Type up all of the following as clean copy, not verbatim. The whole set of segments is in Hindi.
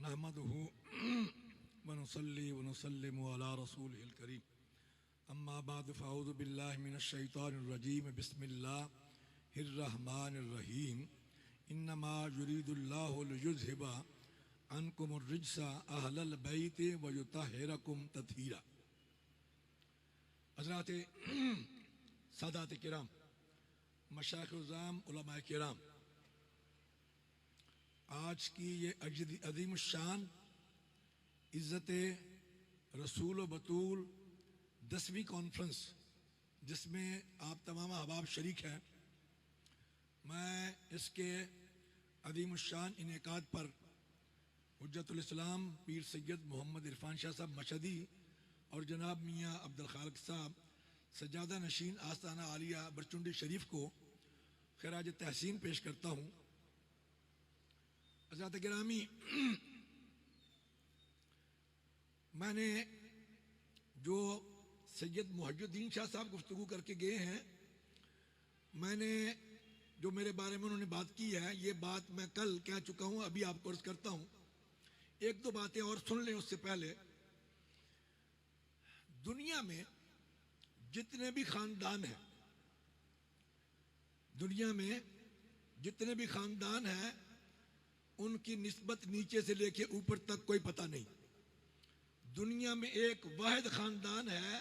नहमदुहु व नुसल्ली व नुसल्लिमु अला रसूलिहिल करीम अम्मा बाद फ़अऊज़ु बिल्लाहि मिनश शैतानिर रजीम बिस्मिल्लाहिर रहमानिर रहीम इन्नमा युरीदुल्लाहु लियुज़हिबा अन्कुमुर रिज्सा अहलल बैति व युतहिरकुम तत्हीरा। हज़रात सादात किराम, मशाइख़-उज़्ज़ाम, उलमाए किराम, आज की ये अज़ीम शान इज़्ज़त रसूल व बतूल 10वीं कॉन्फ्रेंस, जिसमें आप तमाम अहबाब शरीक हैं, मैं इसके अज़ीम शान इनेकाद पर हुज्जतुल इस्लाम पीर सैयद मोहम्मद इरफान शाह साहब मशहदी और जनाब मियाँ अब्दुल खालिक साहब सज्जादा नशीन आस्ताना आलिया बरचुंडी शरीफ को खिराज तहसीन पेश करता हूँ। हज़रात गिरामी, मैंने जो सैयद मुहज्जुद्दीन शाह साहब गुफ्तगू करके गए हैं, मैंने जो मेरे बारे में उन्होंने बात की है, ये बात मैं कल कह चुका हूँ, अभी आपको अर्ज करता हूँ। एक दो बातें और सुन लें उससे पहले। दुनिया में जितने भी खानदान हैं, दुनिया में जितने भी खानदान हैं, उनकी निस्बत नीचे से लेके ऊपर तक कोई पता नहीं। दुनिया में एक वाहिद खानदान है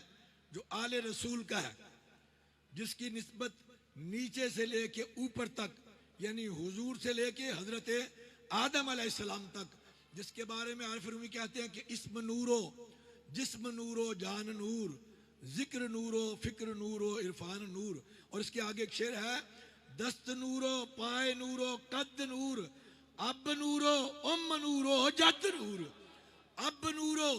जो आले रसूल का है, जिसकी निस्बत नीचे से लेके ऊपर तक, यानी हुजूर से लेके हजरत आदम अलैहिस्सलाम तक, जिसके बारे में आरिफ रूमी कहते हैं कि इस्म नूरो, जिस्म नूरो, जान नूर, जिक्र नूरो, फिक्र नूरो, इरफान नूर। और इसके आगे एक शेर है, दस्त नूरो, पाए नूरो, कद नूर, अब नूरो, उम्म नूरो, जद नूर। अब नूरो,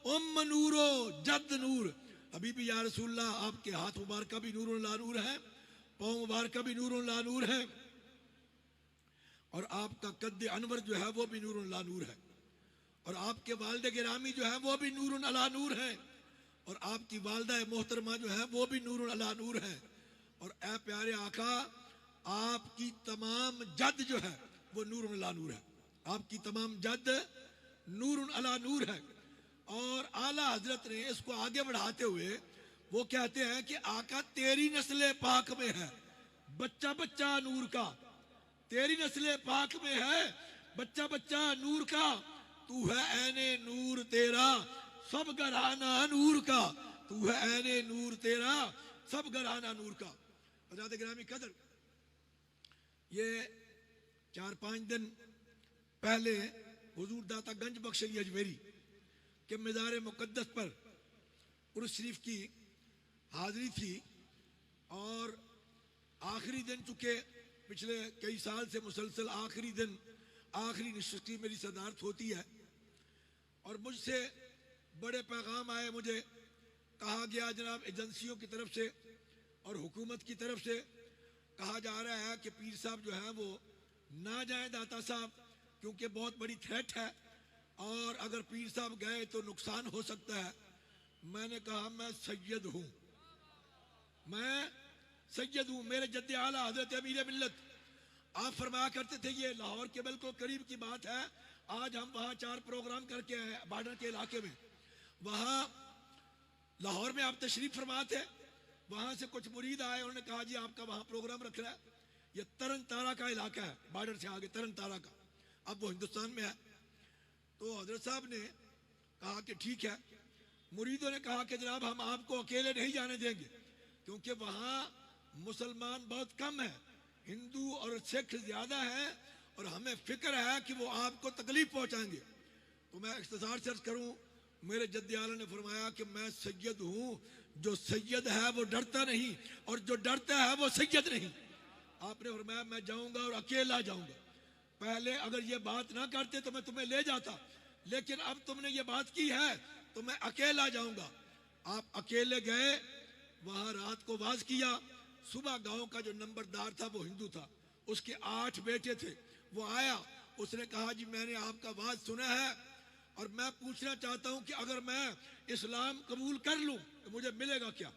उम्म नूरो, जद नूर। अभी भी या रसूलल्लाह, आपके हाथ मुबारक का भी नूरुन ला नूर है, पाँव मुबारक का भी नूरुन ला नूर है, और आपका कद अनवर जो है वो भी नूरुन ला नूर है, और आपके वालिद गिरामी जो है वो भी नूरुन अला नूर है, और आपकी वालिदा मोहतरमा जो है वो भी नूरुन अला नूर है। और ए प्यारे आका, आपकी तमाम जद जो है वो नूरुन अला नूर है, आपकी तमाम जद नूरुन अला नूर है। और आला हजरत ने इसको आगे बढ़ाते हुए वो कहते हैं कि आका तेरी नस्ल पाक में है बच्चा बच्चा नूर का, तेरी नस्ल पाक में है बच्चा बच्चा नूर का, तू है ऐने नूर तेरा सब घराना नूर का, तू है ऐने नूर तेरा सब घराना नूर का। हज़रात गिरामी कदर, ये 4-5 दिन पहले हुजूर दाता गंज बख्श अली अजमेरी के मज़ार मुक़द्दस पर उर्स शरीफ की हाज़िरी थी, और आखिरी दिन, चूँकि पिछले कई साल से मुसलसल आखिरी दिन, आखिरी नशिस्त की मेरी सदारत होती है, और मुझसे बड़े पैगाम आए। मुझे कहा गया जनाब एजेंसियों की तरफ से और हुकूमत की तरफ से कहा जा रहा है कि पीर साहब जो है वो ना जाए दाता साहब, क्योंकि बहुत बड़ी थ्रेट है, और अगर पीर साहब गए तो नुकसान हो सकता है। मैंने कहा मैं सैयद हूँ, मैं सैयद हूँ, मेरे जद्दे आला हजरत अमीर मिल्लत आप फरमाया करते थे, ये लाहौर के बिल्कुल करीब की बात है, आज हम वहाँ 4 प्रोग्राम करके आए बॉर्डर के इलाके में। वहाँ लाहौर में आप तशरीफ फरमा थे, वहाँ से कुछ मुरीद आए, उन्होंने कहा जी आपका वहाँ प्रोग्राम रख रहा है। ये तरन तारा का इलाका है, बॉर्डर से आगे तरन तारा का, अब वो हिंदुस्तान में है। तो हजरत साहब ने कहा कि ठीक है। मुरीदों ने कहा कि जनाब हम आपको अकेले नहीं जाने देंगे, क्योंकि वहाँ मुसलमान बहुत कम है, हिंदू और सिख ज्यादा है, और हमें फिक्र है कि वो आपको तकलीफ पहुंचाएंगे। तो मैं इख्तिसार से अर्ज करूं, मेरे जद्दे आला ने फरमाया कि मैं सैयद हूं, जो सैयद है वो डरता नहीं, और जो डरता है वो सैयद नहीं। आपने फरमाया मैं जाऊंगा और अकेला जाऊंगा। पहले अगर ये बात ना करते तो मैं तुम्हें ले जाता, लेकिन अब तुमने ये बात की है तो मैं अकेला जाऊंगा। आप अकेले गए, वहां रात को वाज किया। सुबह गांव का जो नंबरदार था वो हिंदू था, उसके 8 बेटे थे। वो आया, उसने कहा जी मैंने आपका वाज सुना है, और मैं पूछना चाहता हूं कि अगर मैं इस्लाम कबूल कर लूं तो मुझे मिलेगा क्या।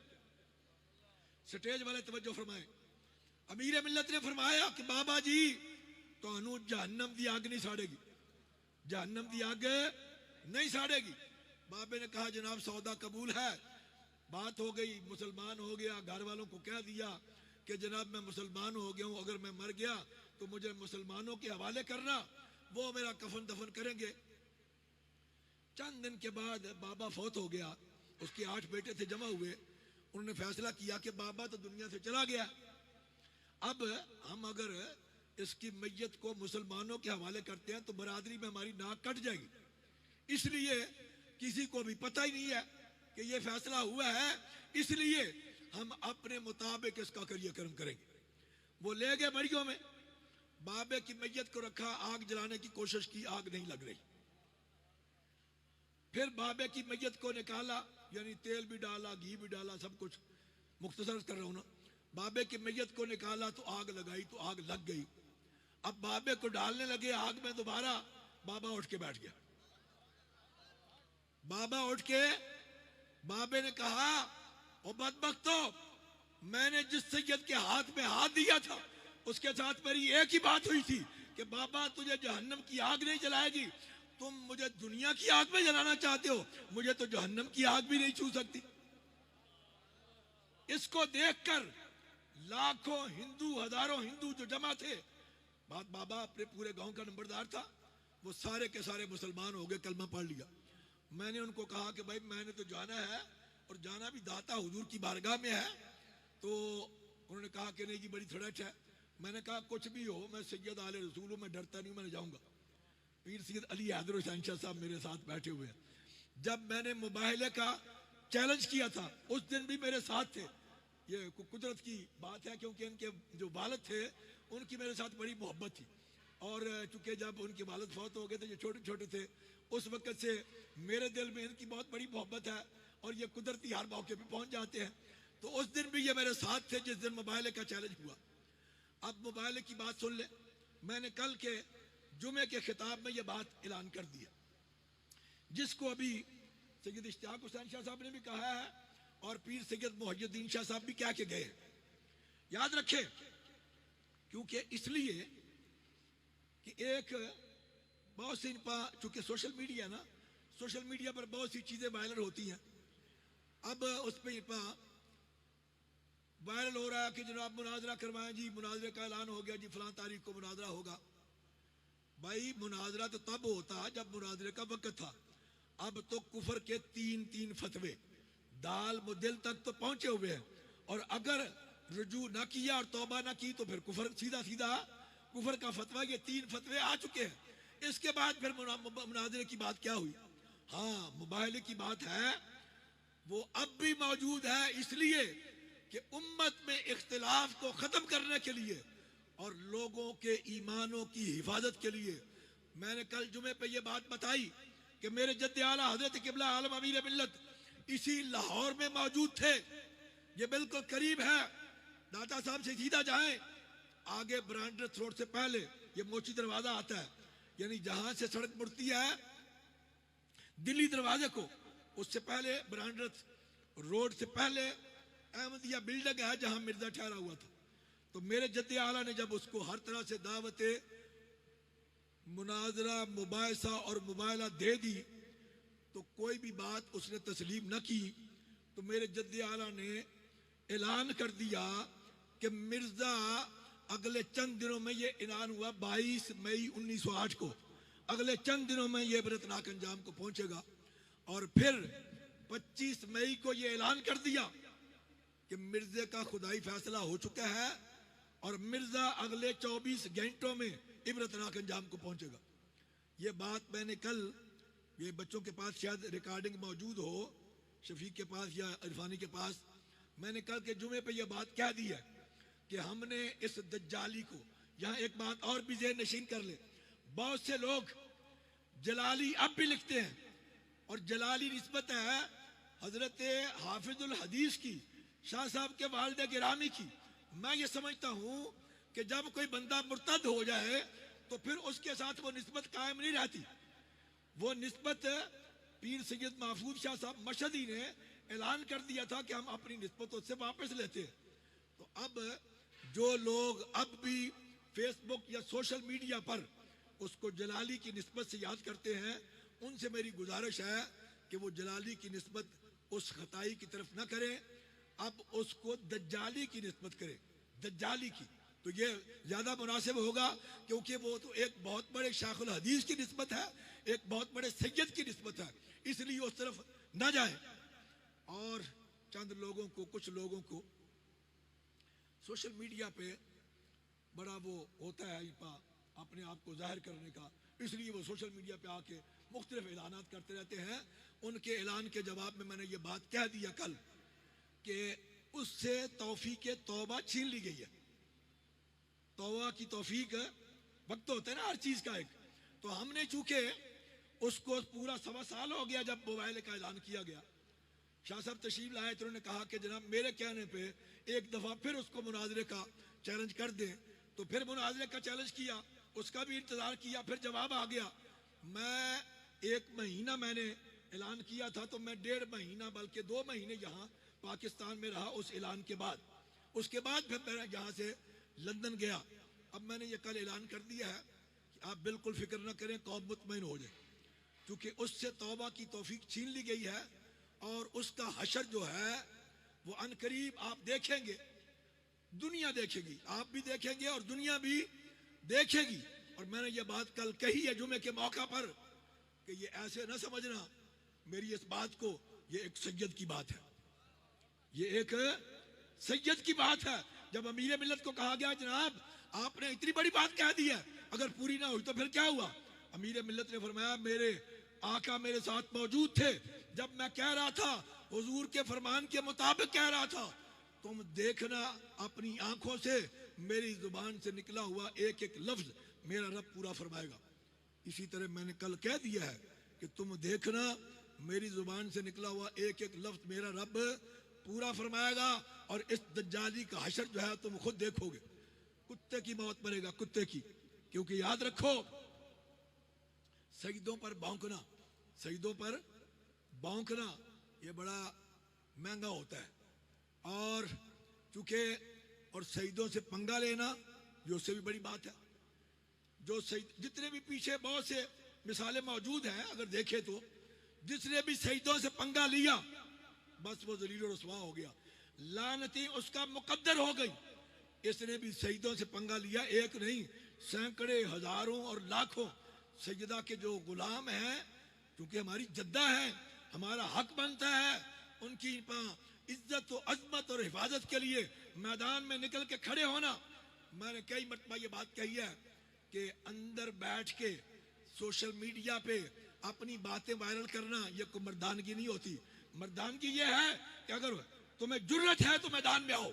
स्टेज वाले तवज्जो फरमाए। अमीर मिल्लत ने फरमाया कि बाबा जी, तो जहन्नम दी आग नहीं साड़ेगी, जहन्नम की आग नहीं साड़ेगी। बाबे ने कहा जनाब सौदा कबूल है। बात हो गई, मुसलमान हो गया। घर वालों को कह दिया कि जनाब मैं मुसलमान हो गया हूँ, अगर मैं मर गया तो मुझे मुसलमानों के हवाले करना, वो मेरा कफन दफन करेंगे। चंद दिन के बाद बाबा फौत हो गया। उसके 8 बेटे थे जमा हुए। उन्होंने फैसला किया कि बाबा तो दुनिया से चला गया, अब हम अगर इसकी मैयत को मुसलमानों के हवाले करते हैं तो बरादरी में हमारी नाक कट जाएगी। इसलिए किसी को भी पता ही नहीं है कि ये फैसला हुआ है, इसलिए हम अपने मुताबिक इसका क्रियाक्रम करेंगे। वो ले गए मड़ियों में, बाबे की मैयत को रखा, आग जलाने की कोशिश की, आग नहीं लग रही। फिर बाबे की मैयत को निकाला, यानी तेल भी डाला, घी भी डाला, सब कुछ मुख्तसर कर रहा हूं ना। बाबे की मैयत को निकाला तो आग लगाई तो आग लग गई। अब बाबे को डालने लगे आग में दोबारा, बाबा उठ के बैठ गया। बाबा उठ के बाबे ने कहा ओ बदबख्तो, मैंने जिस सैयद के हाथ में हाथ दिया था उसके साथ मेरी एक ही बात हुई थी कि बाबा तुझे जहन्नम की आग नहीं जलाएगी, तुम मुझे दुनिया की आग में जलाना चाहते हो, मुझे तो जहन्नम की आग भी नहीं छू सकती। इसको देखकर लाखों हिंदू, हजारों हिंदू जो जमा थे, बाबा अपने पूरे गांव का नंबरदार था, वो सारे के सारे मुसलमान हो गए, कलमा पढ़ लिया। मैंने उनको कहा कि भाई मैंने तो जाना है और जाना भी दाता हुजूर की बारगाह में है। तो उन्होंने कहा कि नहीं जी बड़ी थ्रेट है। मैंने कहा कुछ भी हो, मैं सैयद आले रसूल हूं, मैं डरता नहीं, मैं जाऊंगा। पीर सैयद अली हैदर हुसैन शाह साहब मेरे साथ बैठे हुए हैं। जब मैंने मुबाहले का चैलेंज किया था उस दिन भी मेरे साथ थे। ये कुदरत की बात है, क्योंकि इनके जो वालिद थे उनकी मेरे साथ बड़ी मोहब्बत थी, और चूंकि जब उनके वालिद फौत हो गए थे, ये छोटे छोटे थे, उस वक्त से मेरे दिल में इनकी बहुत बड़ी मोहब्बत है, और ये कुदरती हर मौके पे पहुंच जाते हैं। तो उस दिन भी ये मेरे साथ थे जिस दिन मुबाहले का चैलेंज हुआ। अब मुबाहले की बात सुन ले, मैंने कल के जुमे के खिताब में ये बात ऐलान कर दिया, जिसको अभी सैयद इश्तियाक हुसैन शाह साहब ने भी कहा है और पीर सैयद मुहियुद्दीन शाह साहब भी कह के गए। याद रखे, क्योंकि इसलिए कि एक बहुत सी चूंकि सोशल मीडिया ना, सोशल मीडिया पर बहुत सी चीजें वायरल होती हैं। अब उस पर वायरल हो रहा है कि जनाब मुनाजरा करवाएं जी, मुनाजरे का ऐलान हो गया जी, फलां तारीख को मुनाजरा होगा। भाई मुनाजरा तो तब होता जब मुनाजरे का वक्त था। अब तो कुफर के 3 फतवे दाल मुदिल तक तो पहुंचे हुए हैं, और अगर रुजू ना किया और तौबा ना की तो फिर कुफर, सीधा सीधा कुफर का फतवा। ये 3 फतवे आ चुके हैं। इसके बाद फिर मुनाजरे की बात क्या हुई? हाँ, मुबाहले की बात है, वो अब भी मौजूद है, इसलिए कि उम्मत में इख्तिलाफ को खत्म करने के लिए और लोगों के ईमानों की हिफाजत के लिए। मैंने कल जुमे पे ये बात बताई कि मेरे जद्दे आला हजरत किबला आलम अमीर मिल्लत इसी लाहौर में मौजूद थे। ये बिल्कुल करीब है, दाता साहब से सीधा जाएं, आगे ब्रांडर रोड से पहले ये मोची दरवाजा आता है, यानी जहां से सड़क मुड़ती है दिल्ली दरवाजे को, उससे पहले ब्रांडर रोड से पहले अहमदिया बिल्डिंग है जहां मिर्जा ठहरा हुआ था। तो मेरे जद्दे आला ने जब उसको हर तरह से दावते मुनाजरा, मुबाहिसा और मुबाहला दे दी, तो कोई भी बात उसने तस्लीम न की। तो मेरे जद्दे आला ने ऐलान कर दिया कि मिर्जा अगले चंद दिनों में, ये ऐलान हुआ 22 मई 1908 को, अगले चंद दिनों में ये इबरतनाक अंजाम को पहुंचेगा। और फिर 25 मई को ये ऐलान कर दिया कि मिर्जे का खुदाई फैसला हो चुका है और मिर्जा अगले 24 घंटों में इबरतनाक अंजाम को पहुंचेगा। ये बात मैंने कल, ये बच्चों के पास शायद रिकॉर्डिंग मौजूद हो, शफीक के पास या इरफानी के पास, मैंने कल के जुमे पे ये बात कह दी है कि हमने इस दज्जाली को, यहाँ एक बात और भी ज़हन नशीन कर ले, बहुत से लोग जलाली अब भी लिखते हैं, और जलाली निस्बत है हजरत हाफिजुल हदीस की, शाह साहब के वालिद गिरामी की। मैं ये समझता हूँ कि जब कोई बंदा मुर्तद हो जाए तो फिर उसके साथ वो निस्बत कायम नहीं रहती। वो निस्बत पीर सैयद महफूज शाह साहब मशहदी ने ऐलान कर दिया था कि हम अपनी निस्बत उससे वापस लेते हैं। तो अब जो लोग अब भी फेसबुक या सोशल मीडिया पर उसको जलाली की निस्बत से याद करते हैं, उनसे मेरी गुजारिश है कि वो जलाली की निस्बत उस खताई की तरफ ना करें, अब उसको दज्जाली की निस्बत करें, दज्जाली की। तो ये ज्यादा मुनासिब होगा, क्योंकि वो तो एक बहुत बड़े शाखुल हदीस की निस्बत है, एक बहुत बड़े सैयद की निस्बत है, इसलिए उस तरफ ना जाए। और चंद लोगों को, कुछ लोगों को सोशल मीडिया पे बड़ा वो होता है अपने आप को जाहिर करने का, इसलिए वो सोशल मीडिया पे आके मुख्तलिफ ऐलानात करते रहते हैं। उनके ऐलान के जवाब में मैंने ये बात कह दिया कल कि उससे तौफीक तौबा छीन ली गई है। तौबा की तौफीक वक्त होता है ना हर चीज का एक, तो हमने चूंकि उसको पूरा 1.25 साल हो गया जब मोबाइल का ऐलान किया गया, शाह साहब तशरीफ लाए तो उन्होंने कहा कि जनाब मेरे कहने पे एक दफा फिर उसको मुनाजरे का चैलेंज कर दें, तो फिर मुनाजरे का चैलेंज किया, उसका भी इंतजार किया, फिर जवाब आ गया। मैं 1 महीना मैंने ऐलान किया था, तो मैं 1.5 महीना बल्कि 2 महीने यहाँ पाकिस्तान में रहा उस ऐलान के बाद। उसके बाद फिर मैं यहाँ से लंदन गया। अब मैंने ये कल ऐलान कर दिया है कि आप बिल्कुल फिक्र न करें, कौम मुतमईन हो जाए, क्योंकि उससे तौबा की तौफीक छीन ली गई है और उसका हशर जो है वो अनकरीब आप देखेंगे, दुनिया देखेगी, आप भी देखेंगे और दुनिया भी देखेगी। और मैंने ये बात कल कही है जुमे के मौका पर कि ये ऐसे न समझना मेरी इस बात को, ये एक सैयद की बात है, ये एक सैयद की बात है। जब अमीर मिल्लत को कहा गया जनाब आपने इतनी बड़ी बात कह दी है, अगर पूरी ना हुई तो फिर क्या हुआ? अमीर मिल्लत ने फरमाया मेरे आका मेरे साथ मौजूद थे जब मैं कह रहा था, हुजूर के फरमान के मुताबिक कह रहा था, तुम देखना अपनी आंखों से मेरी जुबान से निकला हुआ एक एक लफ्ज मेरा रब पूरा फरमाएगा। इसी तरह मैंने कल कह दिया है कि तुम देखना मेरी जुबान से निकला हुआ एक एक लफ्ज मेरा रब पूरा फरमाएगा। और इस दज्जाली का हशर जो है तुम खुद देखोगे, कुत्ते की मौत मरेगा, कुत्ते की। क्योंकि याद रखो शहीदों पर भौंकना, शहीदों पर भौंकना ये बड़ा महंगा होता है। और चूंकि और शहीदों से पंगा लेना ये उससे भी बड़ी बात है। जो शहीद जितने भी पीछे बहुत से मिसालें मौजूद हैं, अगर देखे तो जिसने भी शहीदों से पंगा लिया बस वो जलील रसवा हो गया, लानती उसका मुकद्दर हो गई। इसने भी शहीदों से पंगा लिया, एक नहीं सैकड़े हजारों और लाखों सैयदा के जो गुलाम हैं, क्योंकि हमारी जद्दा है, हमारा हक बनता है उनकी इज्जत और अजमत और हिफाजत के लिए मैदान में निकल के खड़े होना। मैंने कई मरतबा ये बात कही है कि अंदर बैठ के सोशल मीडिया पे अपनी बातें वायरल करना ये कोई मर्दानगी नहीं होती। मर्दानगी ये है कि अगर तुम्हें जुर्रत है तो मैदान में आओ।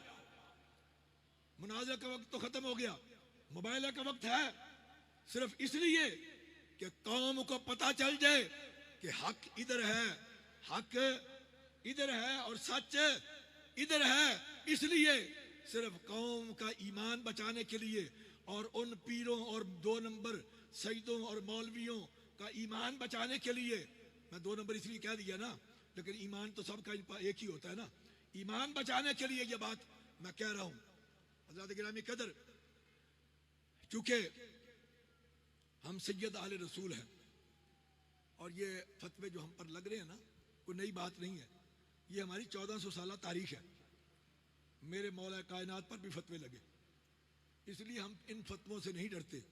मुनाज़ा का वक्त तो खत्म हो गया, मोबाइल का वक्त है, सिर्फ इसलिए कि कौम को पता चल जाए कि हक इधर है, हक इधर है और सच इधर है। इसलिए सिर्फ कौम का ईमान बचाने के लिए और उन पीरों और 2 नंबर सईदों और मौलवियों का ईमान बचाने के लिए, मैं 2 नंबर इसलिए कह दिया ना, लेकिन ईमान तो सबका एक ही होता है ना, ईमान बचाने के लिए ये बात मैं कह रहा हूं। हज़रत गिरामी कदर, चूंकि हम सैयद आले रसूल हैं और ये फतवे जो हम पर लग रहे हैं ना कोई नई बात नहीं है, ये हमारी 1400 साल तारीख है। मेरे मौला कायनात पर भी फतवे लगे, इसलिए हम इन फतवों से नहीं डरते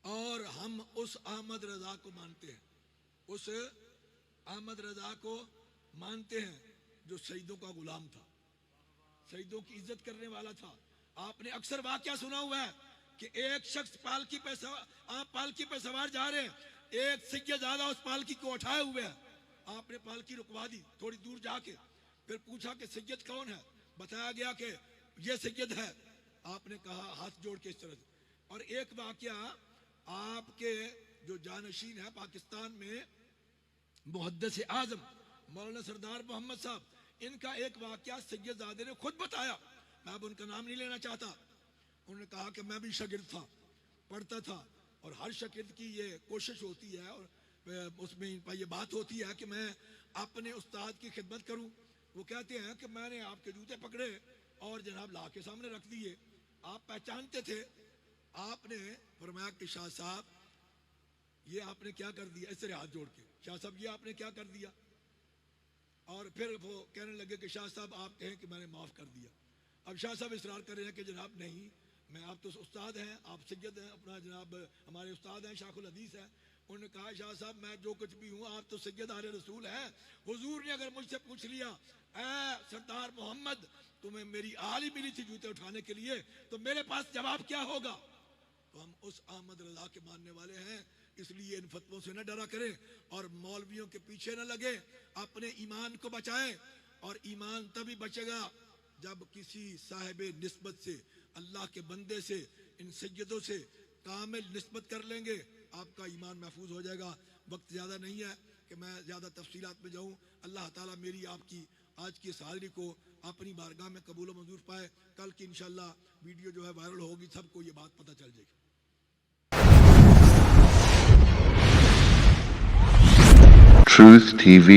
और हम उस अहमद रजा को मानते हैं, उस अहमद रजा को मानते हैं जो शहीदों का गुलाम था, शहीदों की इज्जत करने वाला था। आपने अक्सर वाकया सुना हुआ है कि एक शख्स पालकी पे आप पालकी पे सवार जा रहे हैं, एक सैयदादा उस पालकी को उठाए हुए है, आपने पालकी रुकवा दी थोड़ी दूर जाके, फिर पूछा कि सैयद कौन है, बताया गया कि ये सैयद है, आपने कहा हाथ जोड़ के इस तरह से। और एक वाकया आपके जो जानशीन है पाकिस्तान में मुहद्दिस आजम मौलाना सरदार मोहम्मद साहब, इनका एक वाकया सैयदजादे ने खुद बताया, मैं अब उनका नाम नहीं लेना चाहता। उन्होंने कहा कि मैं भी शागिर्द था, पढ़ता था, और हर शागिर्द की ये कोशिश होती है और उसमें ये बात होती है कि मैं अपने उस्ताद की खिदमत करूं। वो कहते हैं कि मैंने आपके जूते पकड़े और जनाब ला के सामने रख दिए, आप पहचानते थे। आपने फरमाया कि शाह साहब ये आपने क्या कर दिया, इस तरह हाथ जोड़ के, शाह साहब ये आपने क्या कर दिया। और फिर वो कहने लगे कि शाह साहब आप कहें कि मैंने माफ़ कर दिया। अब शाह साहब इसरार कर रहे हैं कि जनाब नहीं, मैं, आप तो उस्ताद हैं, आप सैयद हैं, अपना जनाब हमारे उस्ताद हैं, शाखुल हदीस हैं। उन्होंने कहा शाह साहब मैं जो कुछ भी हूँ, आप तो सैयद आले रसूल हैं। हुजूर ने अगर मुझसे पूछ लिया ऐ सरदार मोहम्मद तुम्हें मेरी आल ही मिली थी जूते उठाने के लिए, तो मेरे पास जवाब क्या होगा। तो हम उस अहमद रजा के मानने वाले हैं, इसलिए इन फतवों से न डरा करें और मौलवियों के पीछे न लगे, अपने ईमान को बचाएं। और ईमान तभी बचेगा जब किसी साहिब निस्बत से, अल्लाह के बंदे से, इन सैयदों से कामिल निस्बत कर लेंगे, आपका ईमान महफूज हो जाएगा। वक्त ज़्यादा नहीं है कि मैं ज़्यादा तफसीलात में जाऊँ। अल्लाह ताला मेरी आपकी आज की इस हाज़िरी को अपनी बारगाह में कबूल मंजूर पाए। कल की इंशाअल्लाह वीडियो जो है वायरल होगी, सबको ये बात पता चल जाएगी। Truth TV